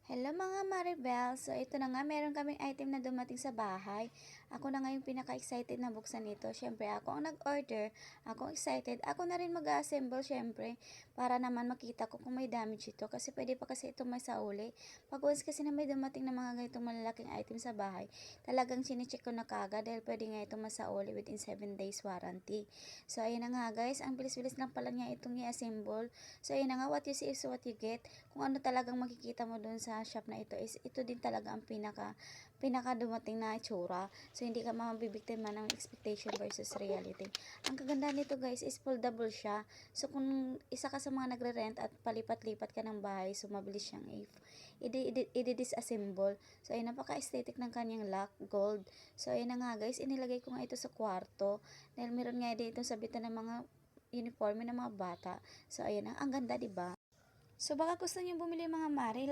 Hello mga Maribel! So ito na nga, meron kaming item na dumating sa bahay. Ako na nga yung pinaka-excited na buksan nito. Syempre ako ang nag-order, ako excited. Ako na rin mag-assemble syempre para naman makita ko kung may damage ito. Kasi pwede pa kasi ito may sauli. Pag once kasi na may dumating na mga ganitong malalaking item sa bahay, talagang sinicheck ko na kagad dahil pwede nga itong masauli within 7 days warranty. So ayun na nga guys, ang bilis-bilis lang pala niya itong i-assemble. So ayun na nga, what you see is what you get. Kung ano talagang makikita mo dun sa shop na ito is ito din talaga ang pinaka dumating na itsura. So hindi ka mabibiktima ng expectation versus reality. Ang kaganda nito guys is foldable siya. So kung isa ka sa mga nagre-rent at palipat-lipat ka ng bahay, so mabilis siyang i-disassemble. So ayun, napaka-aesthetic ng kanyang lock, gold. So ayun na nga guys, inilagay ko nga ito sa kwarto dahil meron nga dito sabitan ng mga uniforme ng mga bata. So ayun, ang ganda 'di ba? So baka gusto niyo bumili mga mare,